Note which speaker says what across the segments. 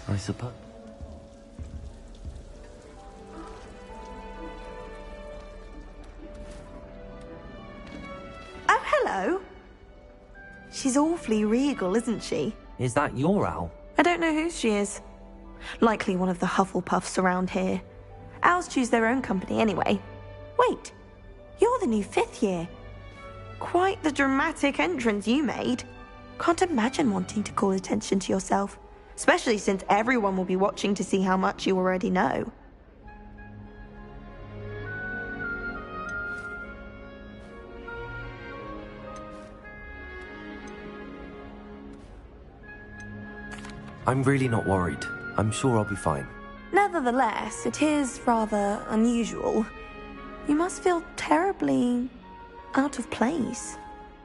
Speaker 1: I suppose.
Speaker 2: Oh, hello. She's awfully regal, isn't she?
Speaker 1: Is that your owl?
Speaker 2: I don't know whose she is. Likely one of the Hufflepuffs around here. Owls choose their own company anyway. Wait, you're the new 5th year. Quite the dramatic entrance you made. Can't imagine wanting to call attention to yourself, especially since everyone will be watching to see how much you already know.
Speaker 1: I'm really not worried. I'm sure I'll be fine.
Speaker 2: Nevertheless, it is rather unusual. You must feel terribly out of place.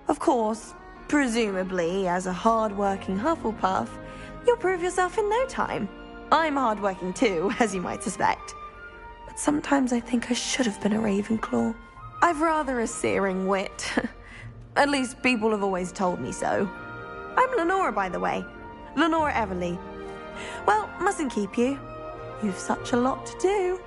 Speaker 2: Of course, presumably, as a hard-working Hufflepuff, you'll prove yourself in no time. I'm hard-working too, as you might suspect. But sometimes I think I should have been a Ravenclaw. I've rather a searing wit. At least people have always told me so. I'm Lenora, by the way. Lenora Everly. Well, mustn't keep you. You've such a lot to do.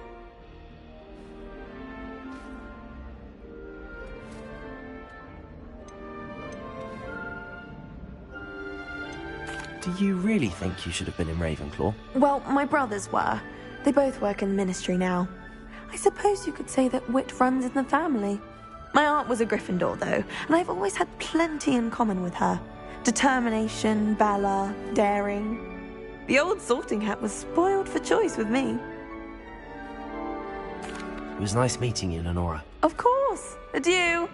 Speaker 1: Do you really think you should have been in Ravenclaw?
Speaker 2: Well, my brothers were. They both work in the ministry now. I suppose you could say that wit runs in the family. My aunt was a Gryffindor, though, and I've always had plenty in common with her. Determination, valor, daring. The old sorting hat was spoiled for choice with me.
Speaker 1: It was nice meeting you, Lenora.
Speaker 2: Of course. Adieu.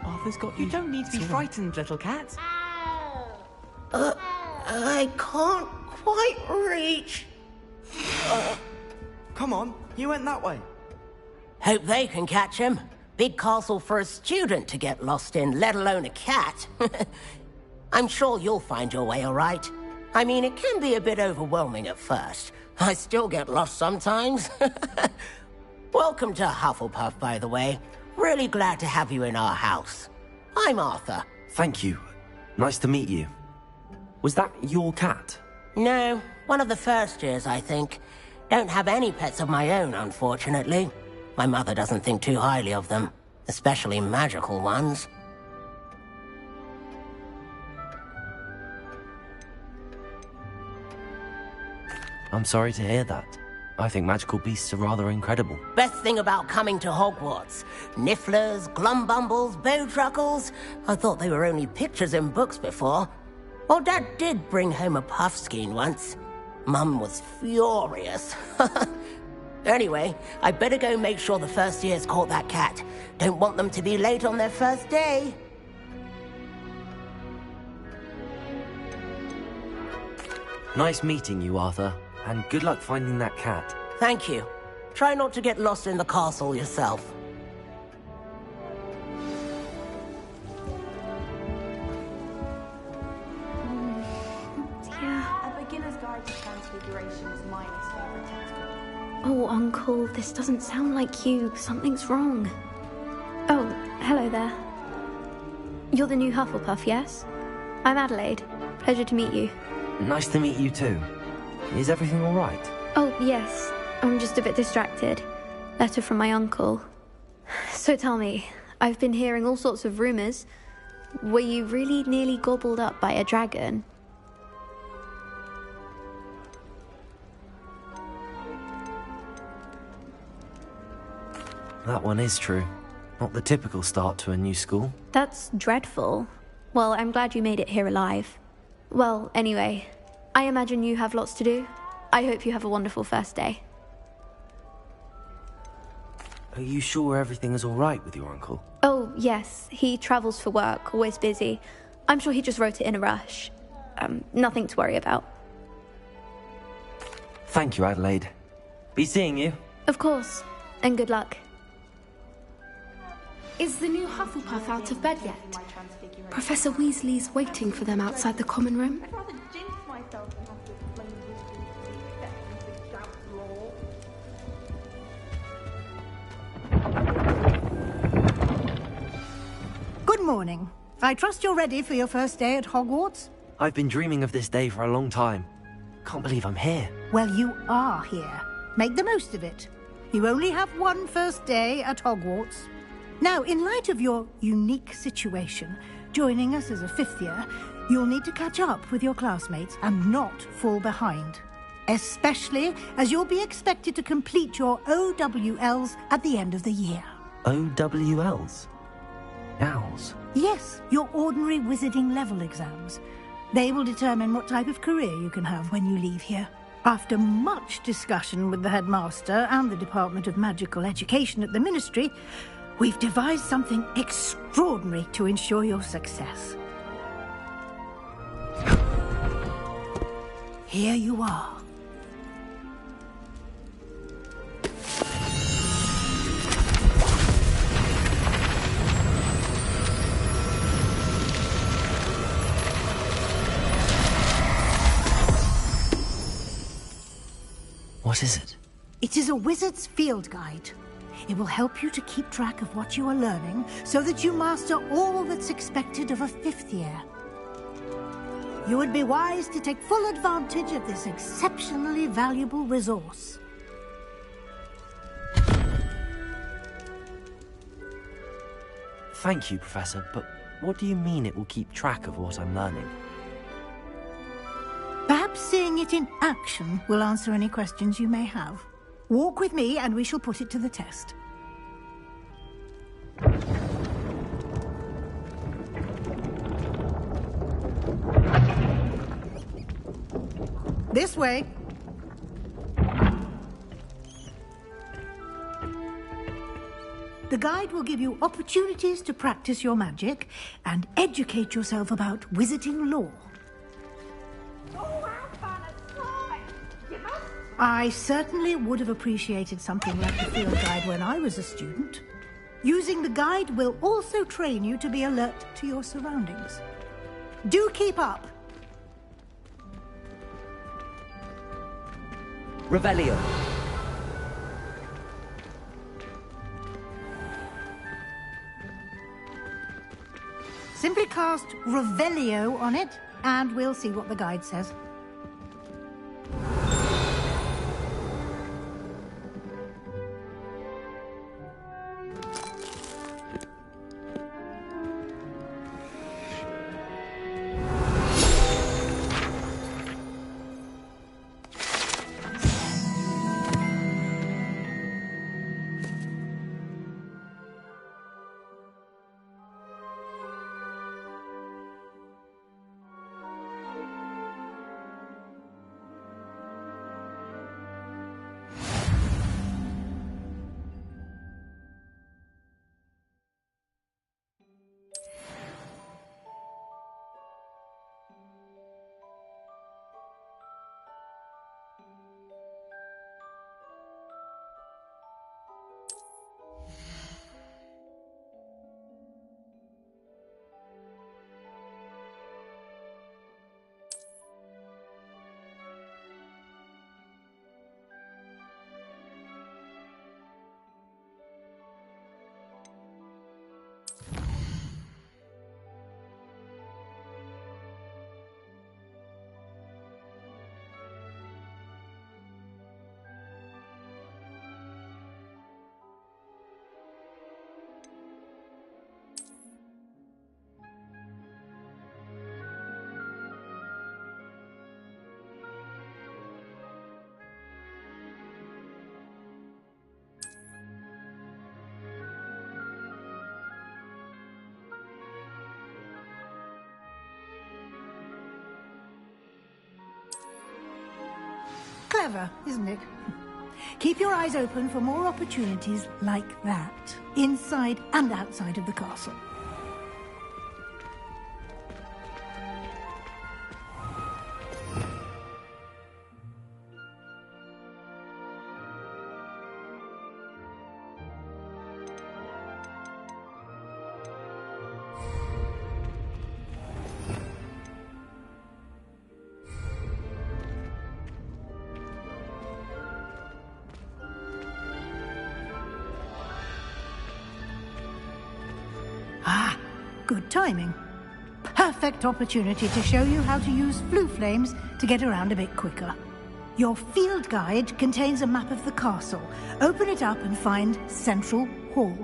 Speaker 1: Arthur's got you.
Speaker 3: You don't need to be frightened, little cat.
Speaker 4: I can't quite reach.
Speaker 3: Come on, you went that way.
Speaker 4: Hope they can catch him. Big castle for a student to get lost in, let alone a cat. I'm sure you'll find your way all right. I mean, it can be a bit overwhelming at first. I still get lost sometimes. Welcome to Hufflepuff, by the way. Really glad to have you in our house. I'm Arthur.
Speaker 1: Thank you. Nice to meet you. Was that your cat?
Speaker 4: No, one of the first years, I think. Don't have any pets of my own, unfortunately. My mother doesn't think too highly of them, especially magical ones.
Speaker 1: I'm sorry to hear that. I think magical beasts are rather incredible.
Speaker 4: Best thing about coming to Hogwarts. Nifflers, Glumbumbles, Bowtruckles. I thought they were only pictures in books before. Well, Dad did bring home a Puffskein once. Mum was furious. Anyway, I better go make sure the first years caught that cat. Don't want them to be late on their first day.
Speaker 1: Nice meeting you, Arthur. And good luck finding that cat.
Speaker 4: Thank you. Try not to get lost in the castle yourself.
Speaker 2: A beginner's guide to transfiguration is minus further textbook.
Speaker 5: Oh, Uncle, this doesn't sound like you. Something's wrong. Oh, hello there. You're the new Hufflepuff, yes? I'm Adelaide. Pleasure to meet you.
Speaker 1: Nice to meet you too. Is everything all right?
Speaker 5: Oh, yes. I'm just a bit distracted. Letter from my uncle. So tell me, I've been hearing all sorts of rumors. Were you really nearly gobbled up by a dragon?
Speaker 1: That one is true. Not the typical start to a new school.
Speaker 5: That's dreadful. Well, I'm glad you made it here alive. Well, anyway, I imagine you have lots to do. I hope you have a wonderful first day.
Speaker 1: Are you sure everything is all right with your uncle?
Speaker 5: Oh, yes. He travels for work, always busy. I'm sure he just wrote it in a rush. Nothing to worry about.
Speaker 1: Thank you, Adelaide. Be seeing you.
Speaker 5: Of course. And good luck.
Speaker 6: Is the new Hufflepuff out of bed yet? Professor Weasley's waiting for them outside the common room.
Speaker 2: I'd rather jinx myself than have to explain this to acceptance of Gaunt's law.
Speaker 7: morning. I trust you're ready for your first day at Hogwarts?
Speaker 1: I've been dreaming of this day for a long time. Can't believe I'm here.
Speaker 7: Well, you are here. Make the most of it. You only have one first day at Hogwarts. Now, in light of your unique situation, joining us as a fifth year, you'll need to catch up with your classmates and not fall behind. Especially as you'll be expected to complete your OWLs at the end of the year.
Speaker 1: OWLs? Owls?
Speaker 7: Yes, your ordinary wizarding level exams. They will determine what type of career you can have when you leave here. After much discussion with the headmaster and the Department of Magical Education at the Ministry, we've devised something extraordinary to ensure your success. Here you are.
Speaker 1: What is it?
Speaker 7: It is a wizard's field guide. It will help you to keep track of what you are learning so that you master all that's expected of a fifth year. You would be wise to take full advantage of this exceptionally valuable resource.
Speaker 1: Thank you, Professor, but what do you mean it will keep track of what I'm learning?
Speaker 7: Perhaps seeing it in action will answer any questions you may have. Walk with me and we shall put it to the test. This way. The guide will give you opportunities to practice your magic and educate yourself about wizarding lore. I certainly would have appreciated something like the field guide when I was a student. Using the guide will also train you to be alert to your surroundings. Do keep up!
Speaker 1: Revelio.
Speaker 7: Simply cast Revelio on it, and we'll see what the guide says. Clever, isn't it? Keep your eyes open for more opportunities like that, inside and outside of the castle. good timing. Perfect opportunity to show you how to use flue flames to get around a bit quicker. Your field guide contains a map of the castle. Open it up and find Central Hall.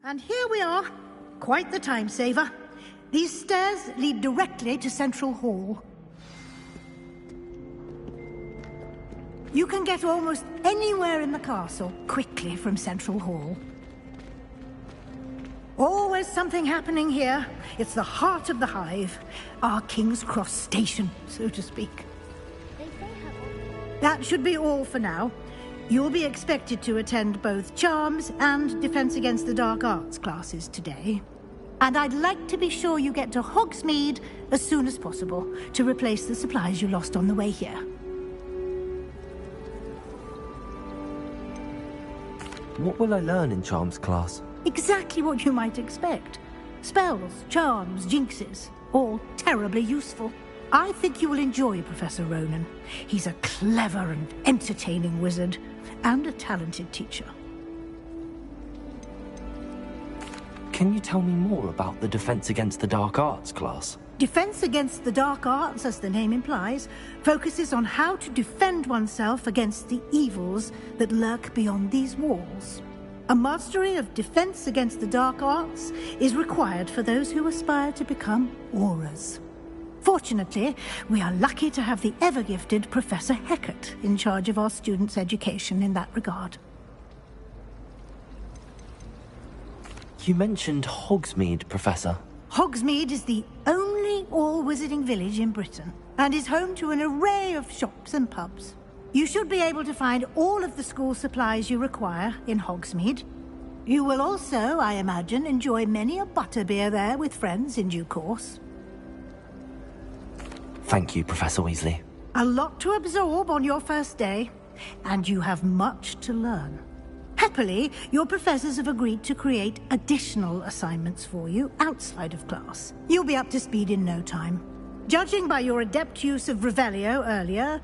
Speaker 7: And here we are. Quite the time saver. These stairs lead directly to Central Hall. You can get almost anywhere in the castle quickly from Central Hall. Always something happening here. It's the heart of the hive. Our King's Cross station, so to speak. That should be all for now. You'll be expected to attend both Charms and Defense Against the Dark Arts classes today. And I'd like to be sure you get to Hogsmeade as soon as possible to replace the supplies you lost on the way here.
Speaker 1: What will I learn in Charms class?
Speaker 7: Exactly what you might expect. Spells, charms, jinxes, all terribly useful. I think you will enjoy Professor Ronan. He's a clever and entertaining wizard, and a talented teacher.
Speaker 1: Can you tell me more about the Defense Against the Dark Arts class?
Speaker 7: Defense Against the Dark Arts, as the name implies, focuses on how to defend oneself against the evils that lurk beyond these walls. A mastery of Defense Against the Dark Arts is required for those who aspire to become Aurors. Fortunately, we are lucky to have the ever-gifted Professor Hecat in charge of our students' education in that regard.
Speaker 1: You mentioned Hogsmeade, Professor.
Speaker 7: Hogsmeade is the only all-wizarding village in Britain, and is home to an array of shops and pubs. You should be able to find all of the school supplies you require in Hogsmeade. You will also, I imagine, enjoy many a butterbeer there with friends in due course.
Speaker 1: Thank you, Professor Weasley.
Speaker 7: A lot to absorb on your first day, and you have much to learn. Happily, your professors have agreed to create additional assignments for you outside of class. You'll be up to speed in no time. Judging by your adept use of Revelio earlier,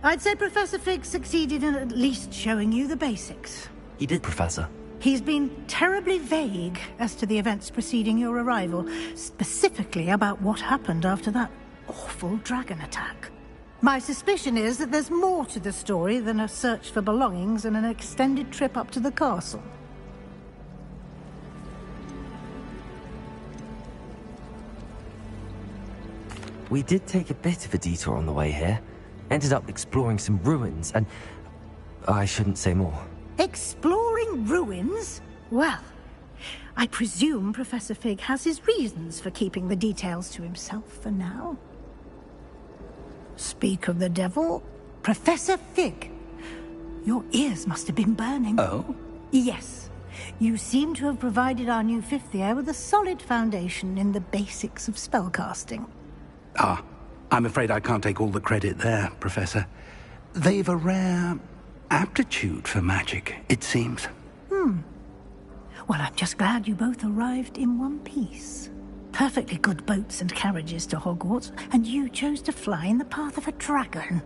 Speaker 7: I'd say Professor Fig succeeded in at least showing you the basics.
Speaker 1: He did, Professor.
Speaker 7: He's been terribly vague as to the events preceding your arrival, specifically about what happened after that awful dragon attack. My suspicion is that there's more to the story than a search for belongings and an extended trip up to the castle.
Speaker 1: We did take a bit of a detour on the way here. Ended up exploring some ruins and... I shouldn't say more.
Speaker 7: Exploring ruins? Well, I presume Professor Fig has his reasons for keeping the details to himself for now. Speak of the devil, Professor Fig. Your ears must have been burning.
Speaker 8: Oh?
Speaker 7: Yes. You seem to have provided our new fifth year with a solid foundation in the basics of spellcasting.
Speaker 8: Ah, I'm afraid I can't take all the credit there, Professor. They've a rare aptitude for magic, it seems.
Speaker 7: Well, I'm just glad you both arrived in one piece. Perfectly good boats and carriages to Hogwarts, and you chose to fly in the path of a dragon.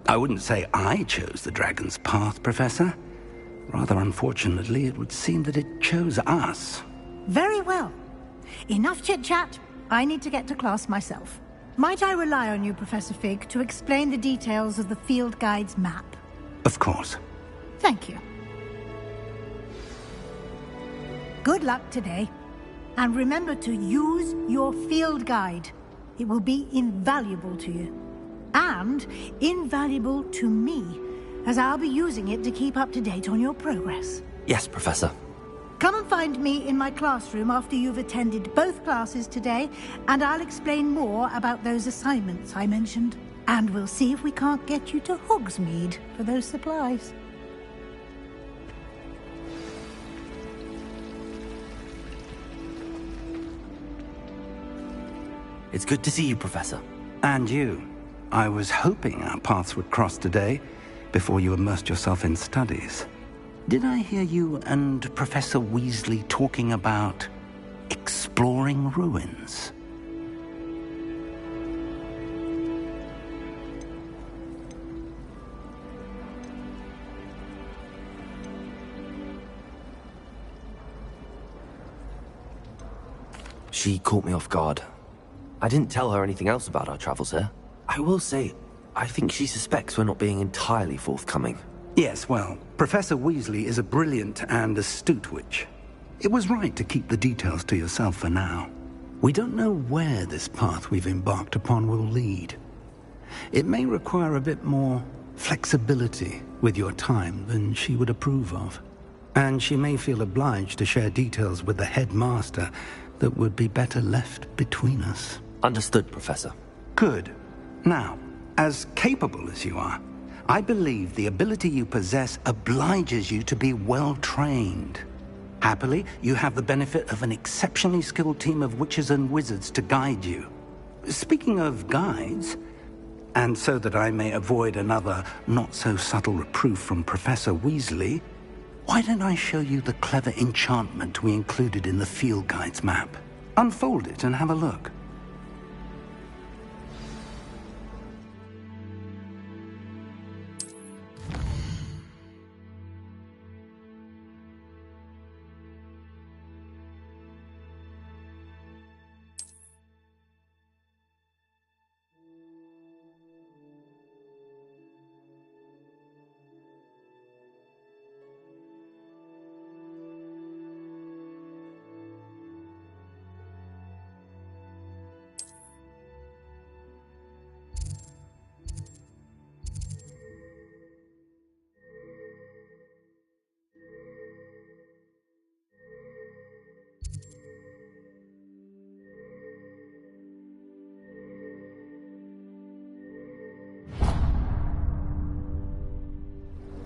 Speaker 8: I wouldn't say I chose the dragon's path, Professor. Rather unfortunately, it would seem that it chose us.
Speaker 7: Very well. Enough chit-chat. I need to get to class myself. Might I rely on you, Professor Fig, to explain the details of the field guide's map?
Speaker 8: Of course.
Speaker 7: Thank you. Good luck today. And remember to use your field guide. It will be invaluable to you. And invaluable to me, as I'll be using it to keep up to date on your progress.
Speaker 1: Yes, Professor.
Speaker 7: Come and find me in my classroom after you've attended both classes today, and I'll explain more about those assignments I mentioned. And we'll see if we can't get you to Hogsmeade for those supplies.
Speaker 1: It's good to see you, Professor.
Speaker 8: And you. I was hoping our paths would cross today, before you immersed yourself in studies. Did I hear you and Professor Weasley talking about exploring ruins?
Speaker 1: She caught me off guard. I didn't tell her anything else about our travels here. I will say, I think she suspects we're not being entirely forthcoming.
Speaker 8: Yes, well, Professor Weasley is a brilliant and astute witch. It was right to keep the details to yourself for now. We don't know where this path we've embarked upon will lead. It may require a bit more flexibility with your time than she would approve of. And she may feel obliged to share details with the headmaster that would be better left between us.
Speaker 1: Understood, Professor.
Speaker 8: Good. Now, as capable as you are, I believe the ability you possess obliges you to be well-trained. Happily, you have the benefit of an exceptionally skilled team of witches and wizards to guide you. Speaking of guides, and so that I may avoid another not-so-subtle reproof from Professor Weasley, why don't I show you the clever enchantment we included in the field guide's map? Unfold it and have a look.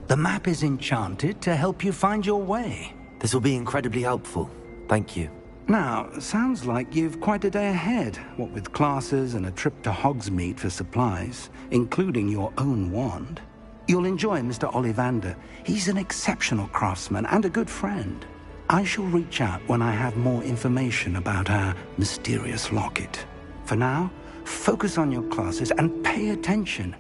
Speaker 8: The map is enchanted to help you find your way.
Speaker 1: This will be incredibly helpful. Thank you.
Speaker 8: Now, sounds like you've quite a day ahead, what with classes and a trip to Hogsmeade for supplies, including your own wand. You'll enjoy Mr. Ollivander. He's an exceptional craftsman and a good friend. I shall reach out when I have more information about our mysterious locket. For now, focus on your classes and pay attention.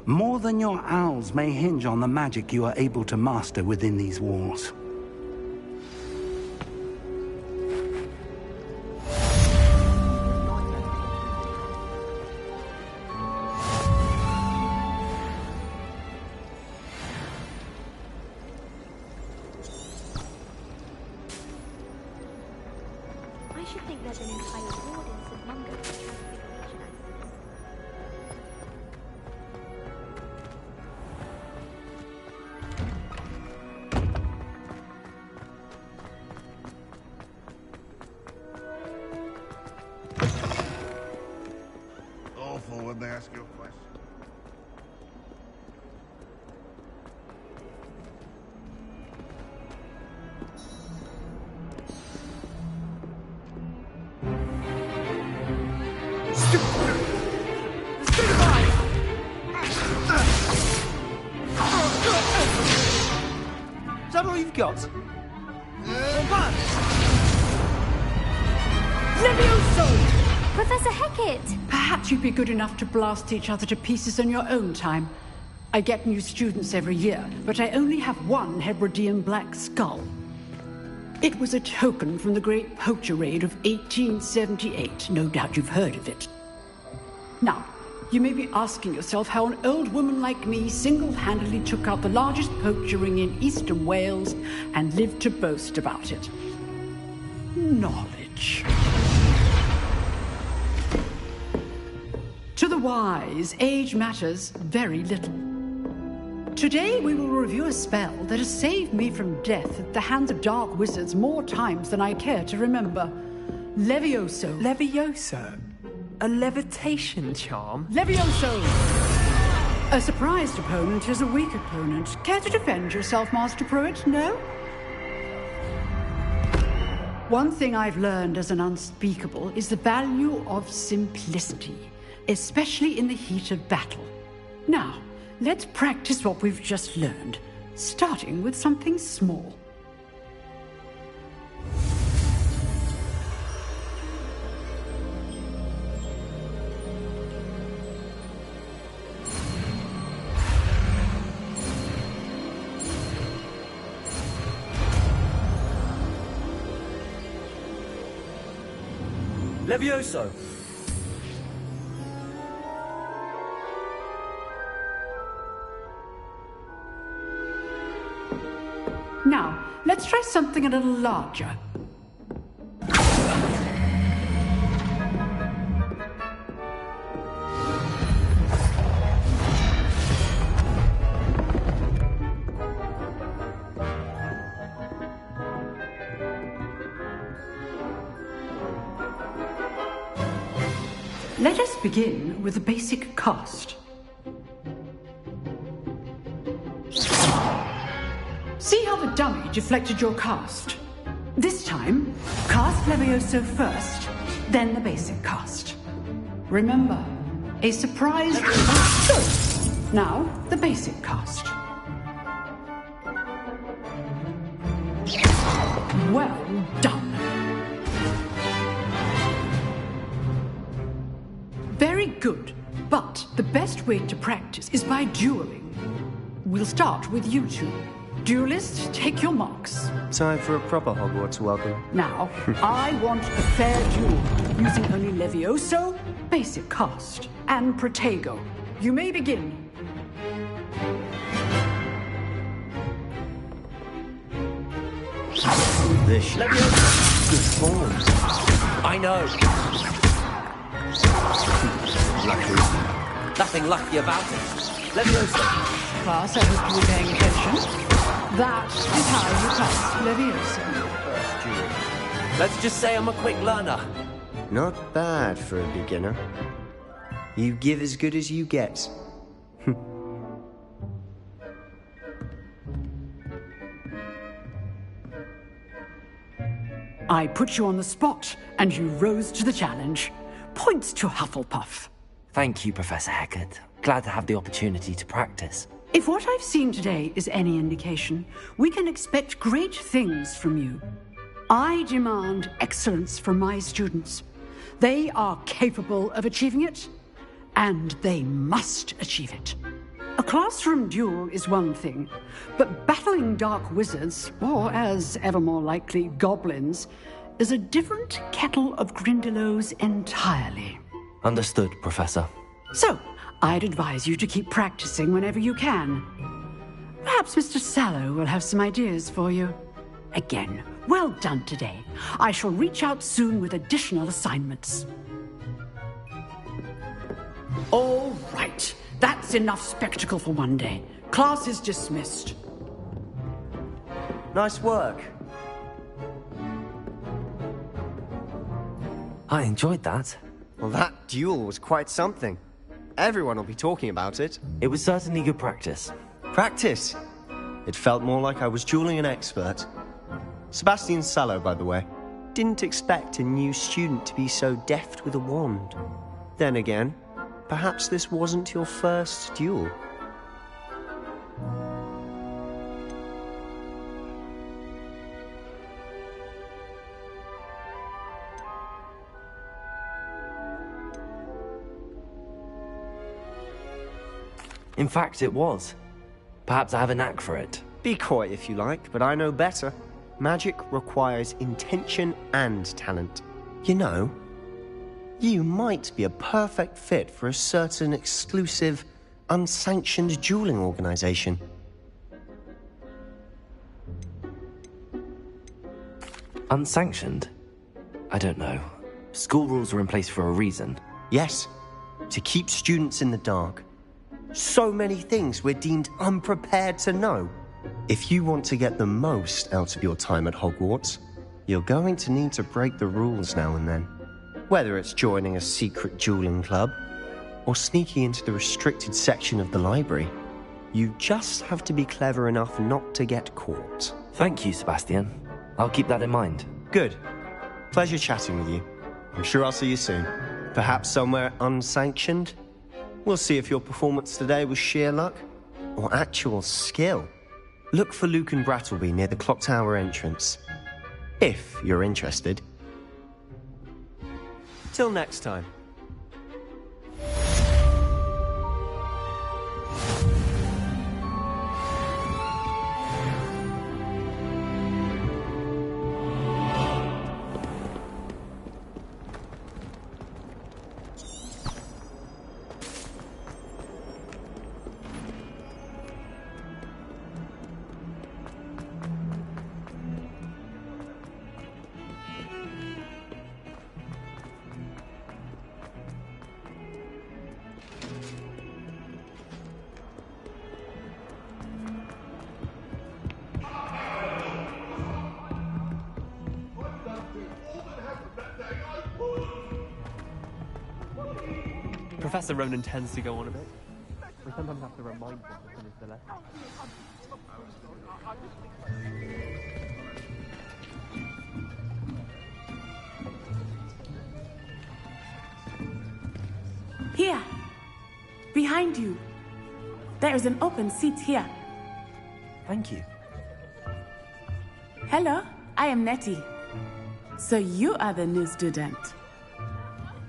Speaker 8: More than your owls may hinge on the magic you are able to master within these walls.
Speaker 5: I should think there's an entire audience of Mungo transfiguration accidents.
Speaker 9: Awful when they ask you a question.
Speaker 10: that all you've got?
Speaker 11: Levioso!
Speaker 5: Professor Hecat!
Speaker 11: Perhaps you'd be good enough to blast each other to pieces on your own time. I get new students every year, but I only have one Hebridean black skull. It was a token from the Great Poacher Raid of 1878. No doubt you've heard of it. Now, you may be asking yourself how an old woman like me single-handedly took out the largest poacher ring in eastern Wales and lived to boast about it. Knowledge. To the wise, age matters very little. Today we will review a spell that has saved me from death at the hands of dark wizards more times than I care to remember. Levioso.
Speaker 10: Levioso? A levitation charm?
Speaker 11: Levioso! A surprised opponent is a weak opponent. Care to defend yourself, Master Pruitt? No? One thing I've learned as an unspeakable is the value of simplicity, especially in the heat of battle. Now, let's practice what we've just learned, starting with something small.
Speaker 10: Levioso!
Speaker 11: Now, let's try something a little larger. Let us begin with the basic cast. See how the dummy deflected your cast? This time, cast Levioso first, then the basic cast. Remember, a surprise... Good! Now, the basic cast. Well done. Very good, but the best way to practice is by dueling. We'll start with you two. Duelists, take your marks.
Speaker 12: Time for a proper Hogwarts welcome.
Speaker 11: Now, I want a fair duel, using only Levioso, basic cast, and Protego. You may begin.
Speaker 12: This
Speaker 10: Levioso!
Speaker 12: good form.
Speaker 10: I know.
Speaker 12: Lucky.
Speaker 10: Nothing lucky about it. Levioso!
Speaker 11: Class, I hope you were paying attention. That is how you pass Levioso.
Speaker 10: Let's just say I'm a quick learner.
Speaker 12: Not bad for a beginner. You give as good as you get.
Speaker 11: I put you on the spot, and you rose to the challenge. Points to Hufflepuff.
Speaker 1: Thank you, Professor Hecat. Glad to have the opportunity to practice.
Speaker 11: If what I've seen today is any indication, we can expect great things from you. I demand excellence from my students. They are capable of achieving it, and they must achieve it. A classroom duel is one thing, but battling dark wizards, or as ever more likely, goblins, is a different kettle of Grindylows entirely.
Speaker 1: Understood, Professor.
Speaker 11: So, I'd advise you to keep practicing whenever you can. Perhaps Mr. Sallow will have some ideas for you. Again, well done today. I shall reach out soon with additional assignments. All right. That's enough spectacle for one day. Class is dismissed.
Speaker 12: Nice work.
Speaker 1: I enjoyed that.
Speaker 12: Well, that duel was quite something. Everyone will be talking about it.
Speaker 1: It was certainly good practice.
Speaker 12: Practice? It felt more like I was dueling an expert. Sebastian Sallow, by the way. Didn't expect a new student to be so deft with a wand. Then again, perhaps this wasn't your first duel.
Speaker 1: In fact, it was. Perhaps I have a knack for it.
Speaker 12: Be coy if you like, but I know better. Magic requires intention and talent. You know, you might be a perfect fit for a certain exclusive, unsanctioned dueling organization.
Speaker 1: Unsanctioned? I don't know. School rules are in place for a reason.
Speaker 12: Yes, to keep students in the dark. So many things we're deemed unprepared to know. If you want to get the most out of your time at Hogwarts, you're going to need to break the rules now and then. Whether it's joining a secret dueling club, or sneaking into the restricted section of the library, you just have to be clever enough not to get caught.
Speaker 1: Thank you, Sebastian. I'll keep that in mind.
Speaker 12: Good. Pleasure chatting with you. I'm sure I'll see you soon. Perhaps somewhere unsanctioned? We'll see if your performance today was sheer luck or actual skill. Look for Luke and Brattleby near the clock tower entrance, if you're interested. Till next time.
Speaker 10: Professor Ronan tends to go on a bit. We sometimes have to remind him to finish the lesson.
Speaker 13: Here, behind you. There is an open seat here.
Speaker 1: Thank you.
Speaker 13: Hello, I am Nettie. So you are the new student.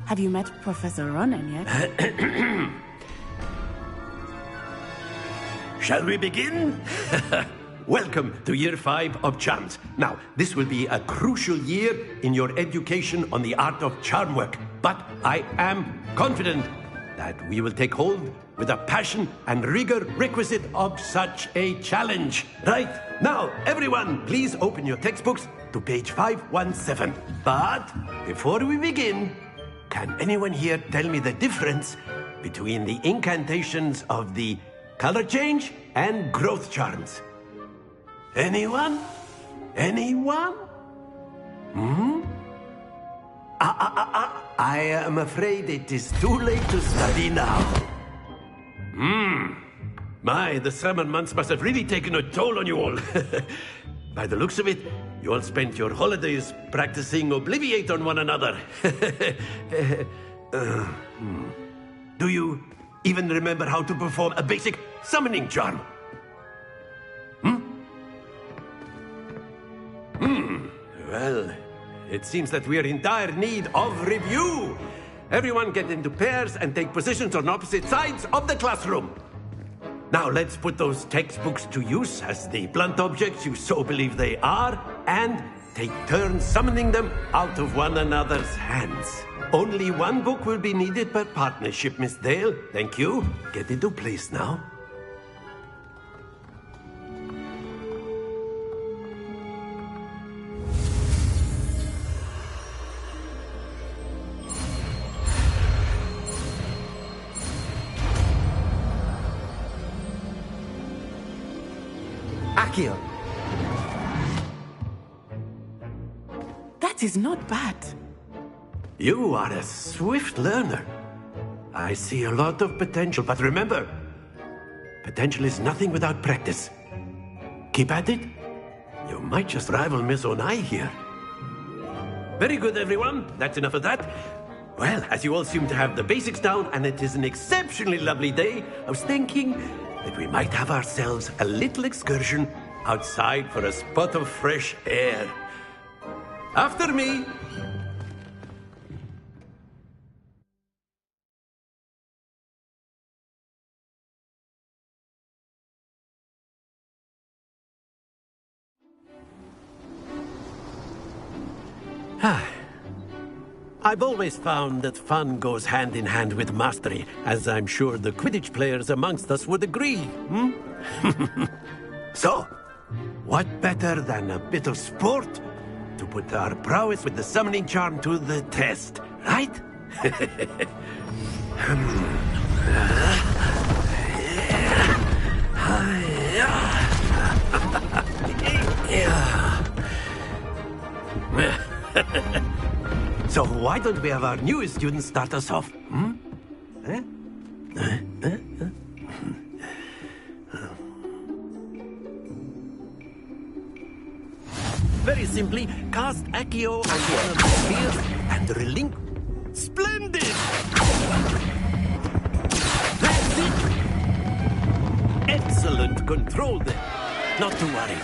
Speaker 13: Have you met Professor Ronan yet?
Speaker 14: Shall we begin? Welcome to Year 5 of Charms. Now, this will be a crucial year in your education on the art of charm work, but I am confident that we will take hold with the passion and rigor requisite of such a challenge. Right, now, everyone, please open your textbooks to page 517. But before we begin, can anyone here tell me the difference between the incantations of the color change and growth charms? Anyone? Anyone? I am afraid it is too late to study now. My, the summer months must have really taken a toll on you all. By the looks of it, you all spent your holidays practicing Obliviate on one another. Do you even remember how to perform a basic summoning charm? Well, it seems that we are in dire need of review. Everyone get into pairs and take positions on opposite sides of the classroom. Now let's put those textbooks to use as the blunt objects you so believe they are, and take turns summoning them out of one another's hands. Only one book will be needed per partnership, Miss Dale. Thank you. Get into place now.
Speaker 12: Akio.
Speaker 13: That is not bad.
Speaker 14: You are a swift learner. I see a lot of potential, but remember, potential is nothing without practice. Keep at it. You might just rival Miss Onai here. Very good, everyone. That's enough of that. Well, as you all seem to have the basics down, and it is an exceptionally lovely day, I was thinking that we might have ourselves a little excursion outside for a spot of fresh air. After me. I've always found that fun goes hand in hand with mastery, as I'm sure the Quidditch players amongst us would agree, hmm? So, what better than a bit of sport to put our prowess with the summoning charm to the test, right? So why don't we have our newest student start us off? Hmm? Very simply, cast Accio on one of the spheres and relinquish. Splendid! That's it! Excellent control there. Not to worry.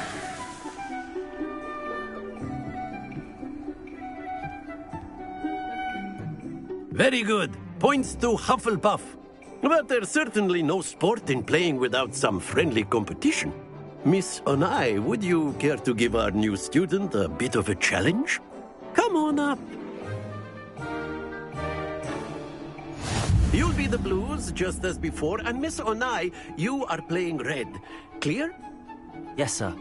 Speaker 14: Very good. Points to Hufflepuff. But there's certainly no sport in playing without some friendly competition. Miss Onai, would you care to give our new student a bit of a challenge? Come on up. You'll be the blues, just as before, and Miss Onai, you are playing red. Clear?
Speaker 1: Yes, sir.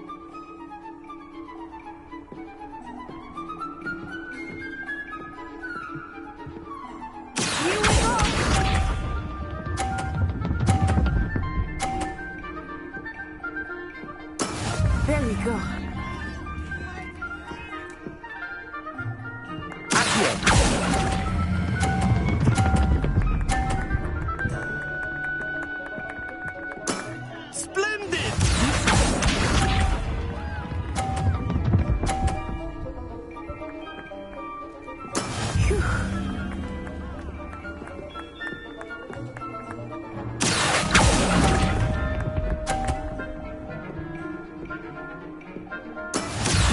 Speaker 13: There we go.
Speaker 14: Splendid!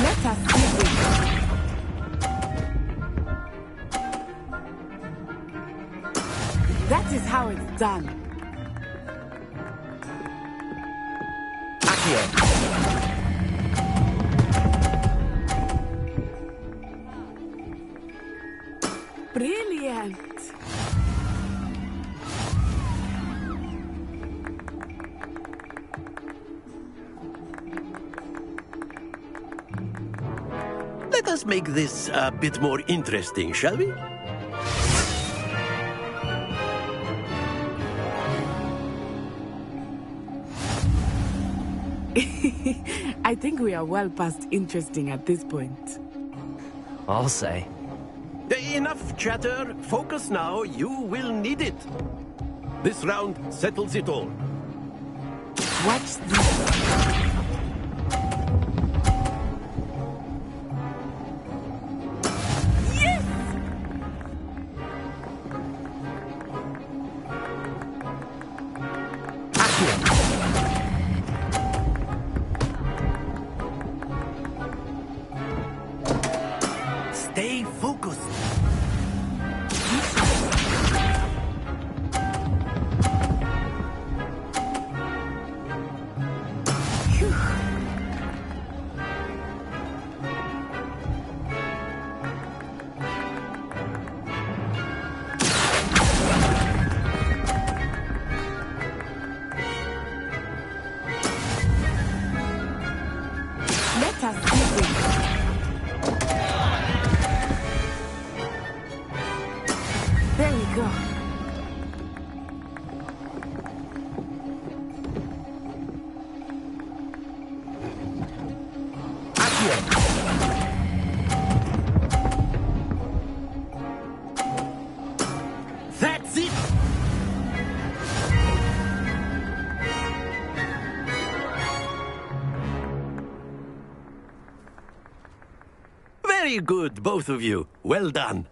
Speaker 13: Let us see this. That is how it's done. Brilliant.
Speaker 14: Let us make this a bit more interesting, shall we?
Speaker 13: I think we are well past interesting at this point.
Speaker 1: I'll say.
Speaker 14: Enough chatter. Focus now. You will need it. This round settles it all.
Speaker 13: Watch this.
Speaker 14: Stay focused.
Speaker 13: Let us see this. There we go.
Speaker 14: That's it. Very good, both of you. Well done.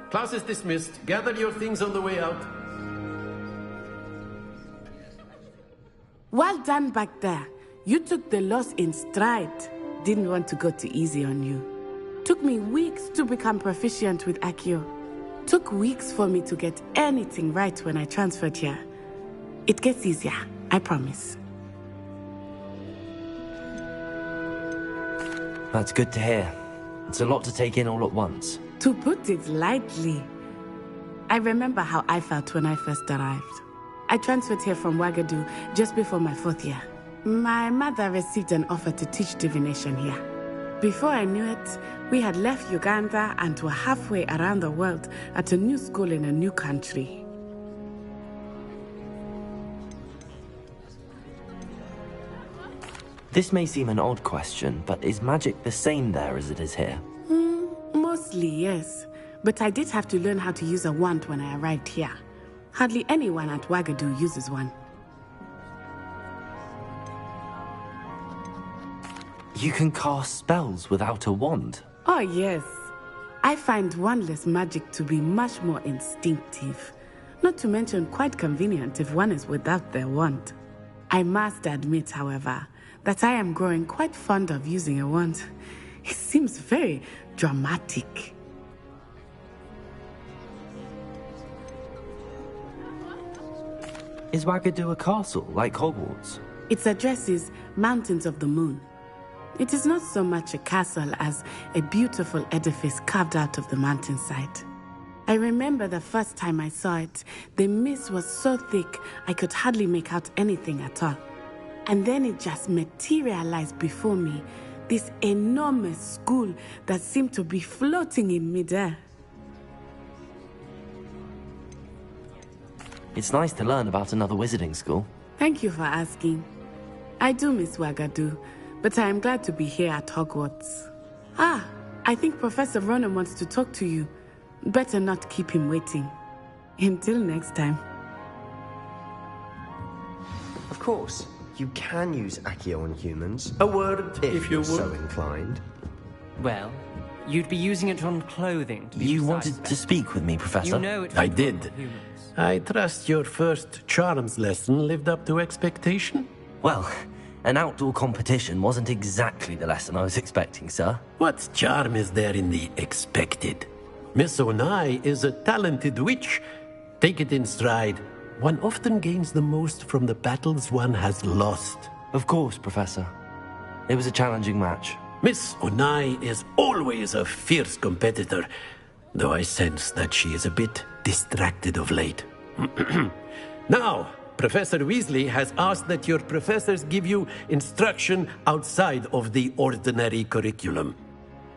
Speaker 14: Class is dismissed. Gather your things on the way out.
Speaker 13: Well done back there. You took the loss in stride. Didn't want to go too easy on you. Took me weeks to become proficient with Accio. Took weeks for me to get anything right when I transferred here. It gets easier, I promise.
Speaker 1: That's good to hear. It's a lot to take in all at once.
Speaker 13: To put it lightly, I remember how I felt when I first arrived. I transferred here from Wagadu just before my 4th year. My mother received an offer to teach divination here. Before I knew it, we had left Uganda and were halfway around the world at a new school in a new country.
Speaker 1: This may seem an odd question, but is magic the same there as it is here?
Speaker 13: Mostly, yes. But I did have to learn how to use a wand when I arrived here. Hardly anyone at Wagadu uses one.
Speaker 1: You can cast spells without a wand?
Speaker 13: Oh, yes. I find wandless magic to be much more instinctive. Not to mention quite convenient if one is without their wand. I must admit, however, that I am growing quite fond of using a wand. It seems very dramatic.
Speaker 1: Is Wagadu a castle, like Hogwarts?
Speaker 13: Its address is Mountains of the Moon. It is not so much a castle as a beautiful edifice carved out of the mountainside. I remember the first time I saw it, the mist was so thick I could hardly make out anything at all. And then it just materialized before me, this enormous school that seemed to be floating in midair.
Speaker 1: It's nice to learn about another wizarding school.
Speaker 13: Thank you for asking. I do miss Wagadu, but I am glad to be here at Hogwarts. Ah, I think Professor Ronan wants to talk to you. Better not keep him waiting. Until next time.
Speaker 12: Of course, you can use Accio on humans.
Speaker 14: A word, if you
Speaker 12: you're so
Speaker 14: would.
Speaker 12: inclined.
Speaker 15: Well, you'd be using it on clothing. To be
Speaker 1: You
Speaker 15: precise,
Speaker 1: wanted to speak with me, Professor?
Speaker 15: You know it
Speaker 14: I
Speaker 15: from
Speaker 14: did.
Speaker 15: humans.
Speaker 14: I trust your first charms lesson lived up to expectation?
Speaker 1: Well, an outdoor competition wasn't exactly the lesson I was expecting, sir.
Speaker 14: What charm is there in the expected? Miss Onai is a talented witch. Take it in stride. One often gains the most from the battles one has lost.
Speaker 1: Of course, Professor. It was a challenging match.
Speaker 14: Miss Onai is always a fierce competitor, though I sense that she is a bit distracted of late. Now, Professor Weasley has asked that your professors give you instruction outside of the ordinary curriculum.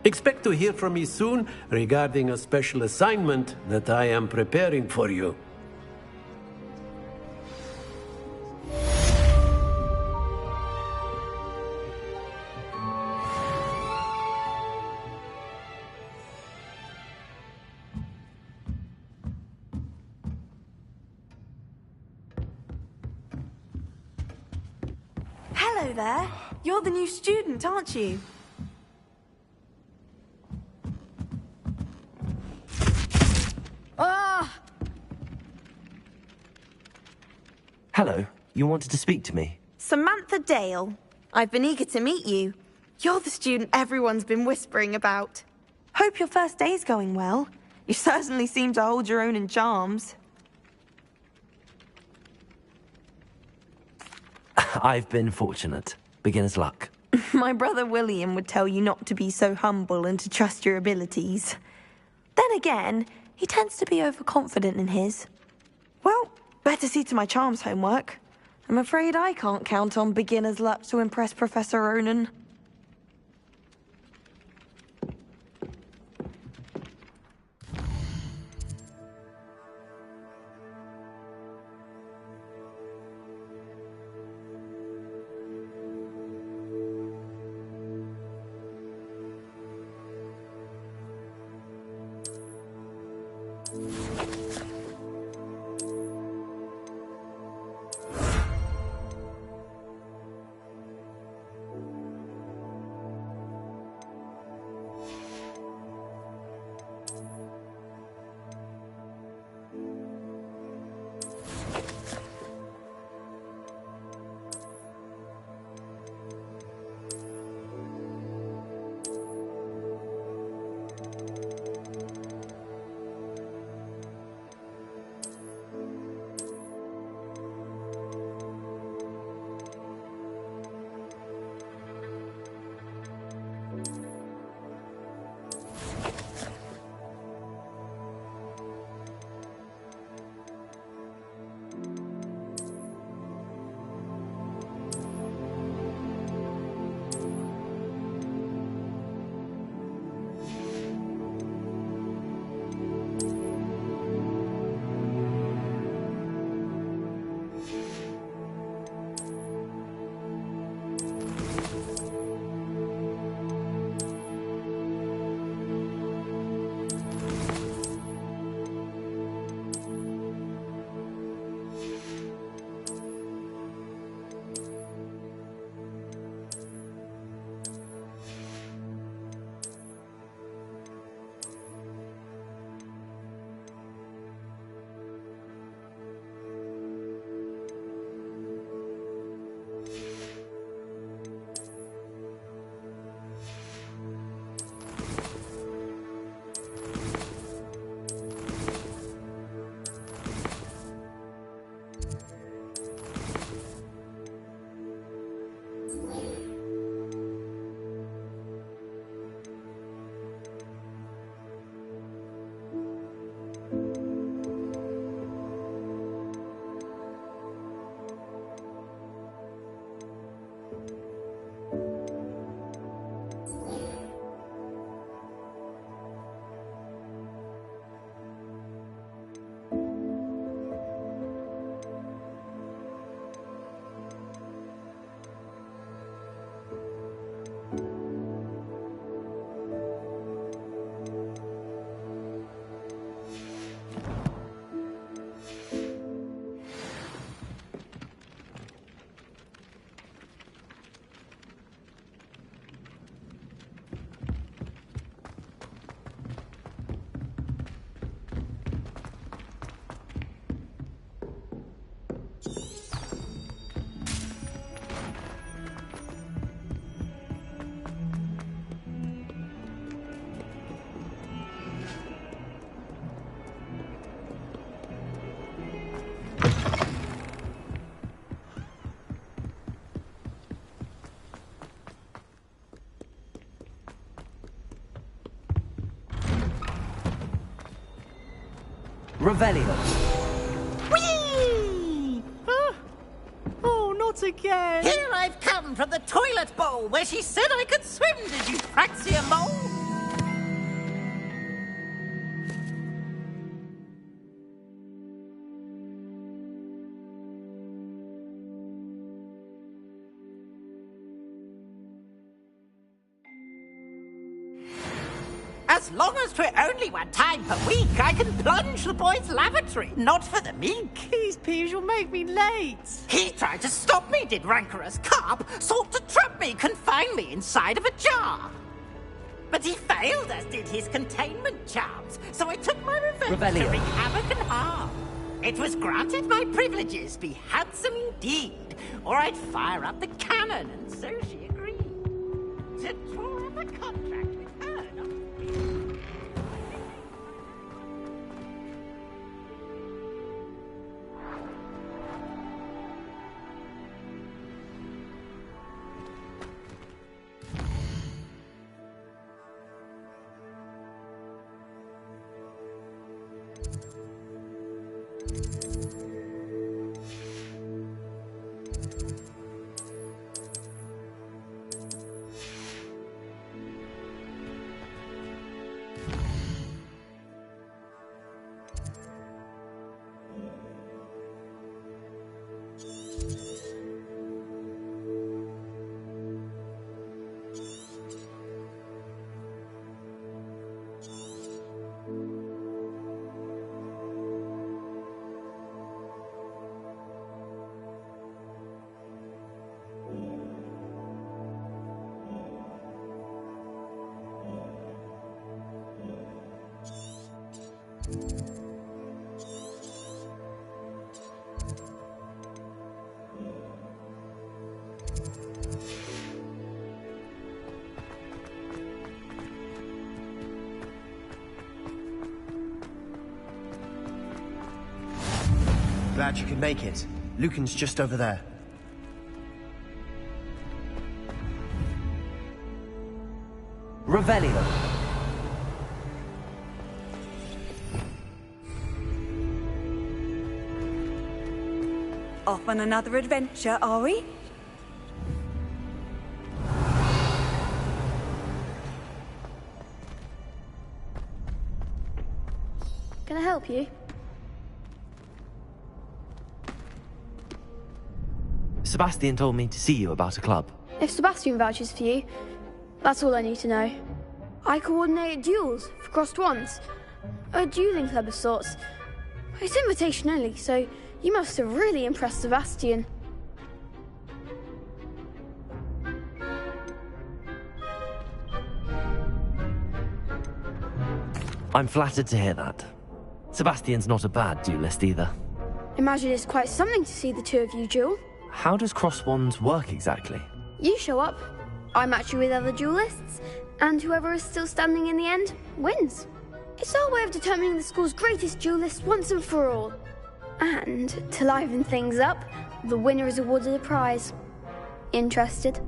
Speaker 14: Expect to hear from me soon regarding a special assignment that I am preparing for you.
Speaker 2: Hello there. You're the new student, aren't you? Ah!
Speaker 1: Hello, you wanted to speak to me?
Speaker 2: Samantha Dale. I've been eager to meet you. You're the student everyone's been whispering about. Hope your first day's going well. You certainly seem to hold your own in charms.
Speaker 1: I've been fortunate. Beginner's luck.
Speaker 2: My brother William would tell you not to be so humble and to trust your abilities. Then again, he tends to be overconfident in his. Well, better see to my charms homework. I'm afraid I can't count on beginner's luck to impress Professor Ronan.
Speaker 1: Revelio.
Speaker 16: Whee! Oh, not again!
Speaker 17: Here I've come from the toilet bowl where she said I could swim, did you Praxia mole? As long as 'twere only one time per week, I can plunge the boys' lavatory, not for the meek.
Speaker 16: Please, Peeves, you'll make me late.
Speaker 17: He tried to stop me, did rancorous carp, sought to trap me, confine me inside of a jar. But he failed, as did his containment charms, so I took my revenge to wreak havoc and harm. It was granted my privileges be handsome indeed, or I'd fire up the cannon, and so she agreed to draw up a contract with her, not with me.
Speaker 12: Glad you could make it. Lucan's just over there.
Speaker 1: Revelio.
Speaker 18: Off on another adventure, are we?
Speaker 5: Can I help you?
Speaker 1: Sebastian told me to see you about a club.
Speaker 5: If Sebastian vouches for you, that's all I need to know. I coordinate duels for crossed wands. A dueling club of sorts. It's invitation only, so you must have really impressed Sebastian.
Speaker 1: I'm flattered to hear that. Sebastian's not a bad duelist either.
Speaker 5: Imagine it's quite something to see the two of you duel.
Speaker 1: How does cross wands work exactly?
Speaker 5: You show up, I match you with other duelists, and whoever is still standing in the end wins. It's our way of determining the school's greatest duelist once and for all. And to liven things up, the winner is awarded a prize. Interested?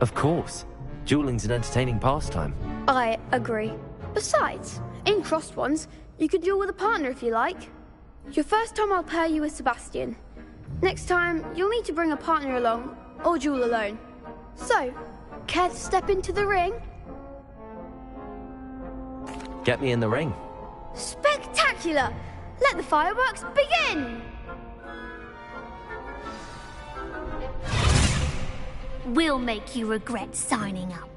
Speaker 1: Of course. Dueling's an entertaining pastime.
Speaker 5: I agree. Besides, in crossed ones, you could duel with a partner if you like. Your first time I'll pair you with Sebastian. Next time, you'll need to bring a partner along, or duel alone. So, care to step into the ring?
Speaker 1: Get me in the ring.
Speaker 5: Spectacular! Let the fireworks begin!
Speaker 19: We'll make you regret signing up.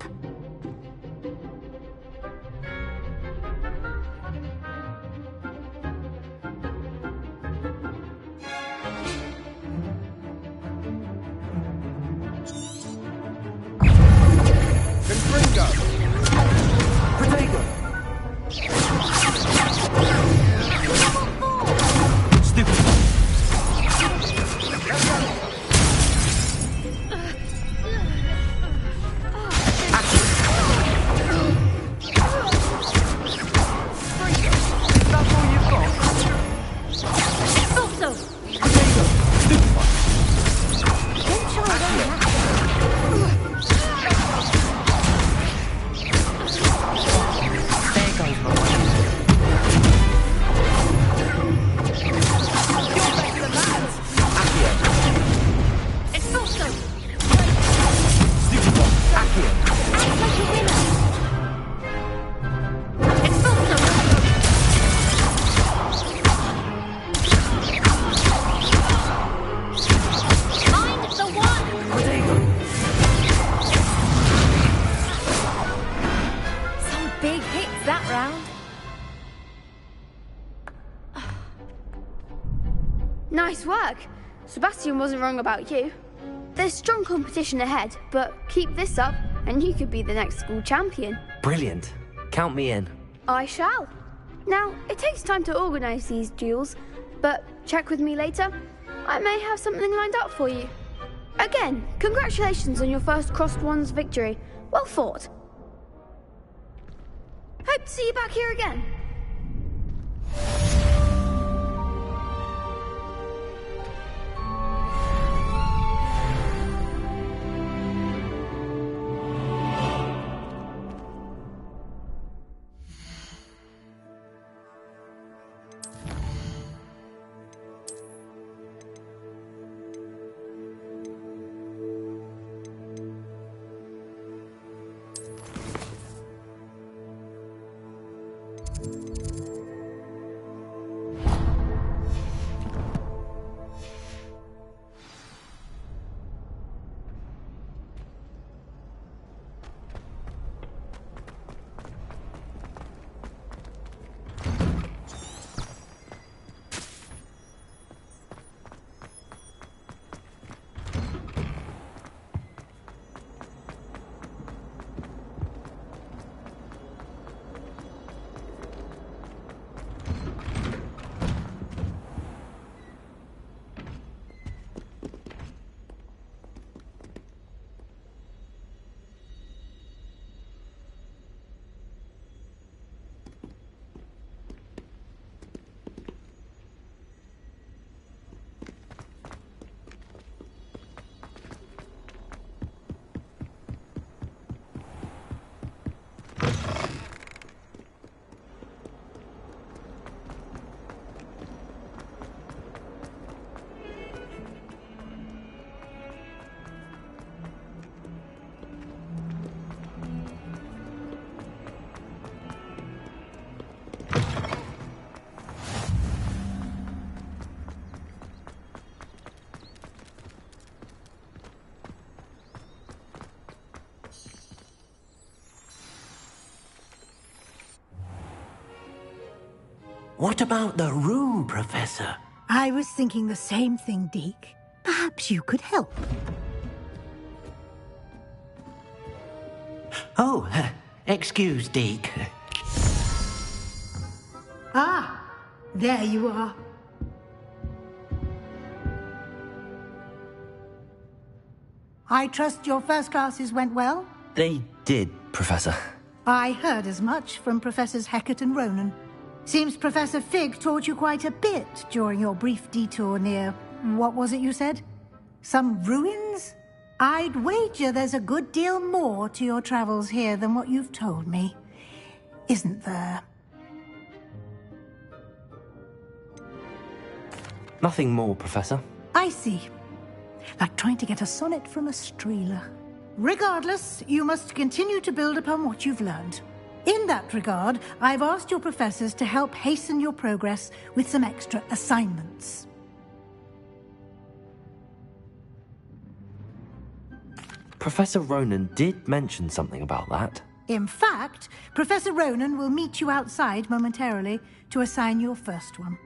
Speaker 5: Nice work. Sebastian wasn't wrong about you. There's strong competition ahead, but keep this up and you could be the next school champion.
Speaker 1: Brilliant. Count me in.
Speaker 5: I shall. Now, it takes time to organise these duels, but check with me later. I may have something lined up for you. Again, congratulations on your first Crossed Wands victory. Well fought. Hope to see you back here again.
Speaker 14: What about the room, Professor?
Speaker 7: I was thinking the same thing, Deke. Perhaps you could help.
Speaker 14: Oh, excuse, Deke.
Speaker 7: Ah, there you are. I trust your first classes went well?
Speaker 1: They did, Professor.
Speaker 7: I heard as much from Professors Hecat and Ronan. Seems Professor Fig taught you quite a bit during your brief detour near... what was it you said? Some ruins? I'd wager there's a good deal more to your travels here than what you've told me. Isn't there?
Speaker 1: Nothing more, Professor.
Speaker 7: I see. Like trying to get a sonnet from a streeler. Regardless, you must continue to build upon what you've learned. In that regard, I've asked your professors to help hasten your progress with some extra assignments.
Speaker 1: Professor Ronan did mention something about that.
Speaker 7: In fact, Professor Ronan will meet you outside momentarily to assign your first one.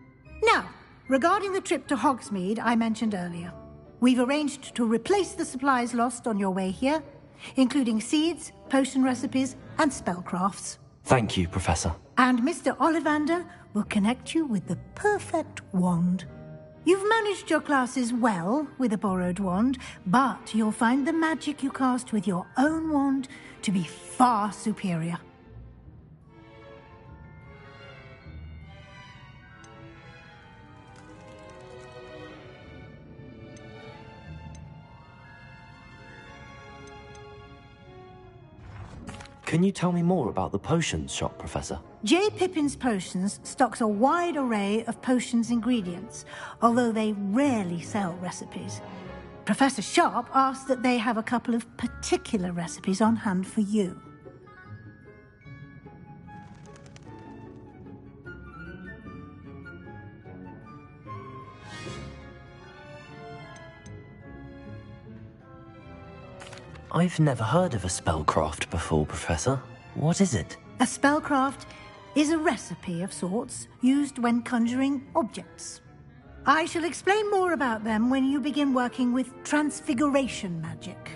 Speaker 7: Now, regarding the trip to Hogsmeade I mentioned earlier, we've arranged to replace the supplies lost on your way here, including seeds, potion recipes, and spellcrafts.
Speaker 1: Thank you, Professor.
Speaker 7: And Mr. Ollivander will connect you with the perfect wand. You've managed your classes well with a borrowed wand, but you'll find the magic you cast with your own wand to be far superior.
Speaker 1: Can you tell me more about the potions shop, Professor?
Speaker 7: J. Pippin's Potions stocks a wide array of potions ingredients, although they rarely sell recipes. Professor Sharp asked that they have a couple of particular recipes on hand for you.
Speaker 1: I've never heard of a spellcraft before, Professor. What is it?
Speaker 7: A spellcraft is a recipe of sorts used when conjuring objects. I shall explain more about them when you begin working with transfiguration magic.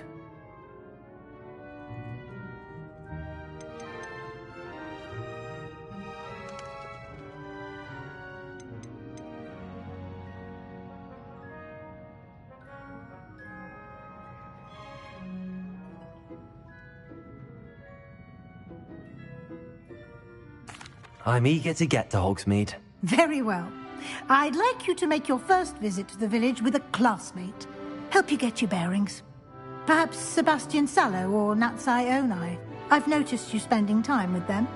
Speaker 1: I'm eager to get to Hogsmeade.
Speaker 7: Very well. I'd like you to make your first visit to the village with a classmate. Help you get your bearings. Perhaps Sebastian Sallow or Natsai Onai. I've noticed you spending time with them.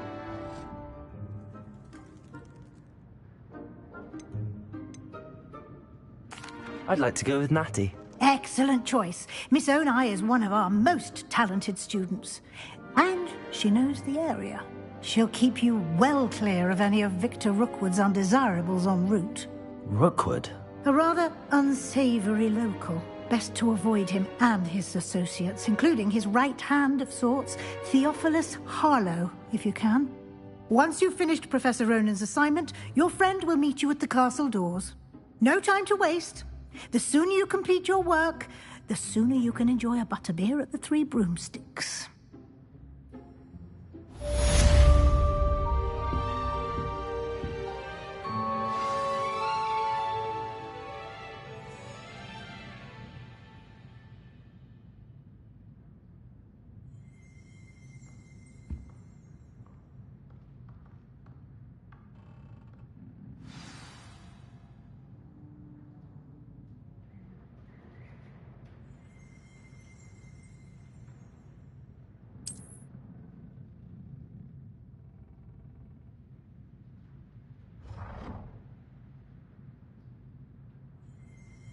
Speaker 1: I'd like to go with Natty.
Speaker 7: Excellent choice. Miss Onai is one of our most talented students. And she knows the area. She'll keep you well clear of any of Victor Rookwood's undesirables en route.
Speaker 1: Rookwood?
Speaker 7: A rather unsavory local. Best to avoid him and his associates, including his right hand of sorts, Theophilus Harlow, if you can. Once you've finished Professor Ronan's assignment, your friend will meet you at the castle doors. No time to waste. The sooner you complete your work, the sooner you can enjoy a butterbeer at the Three Broomsticks.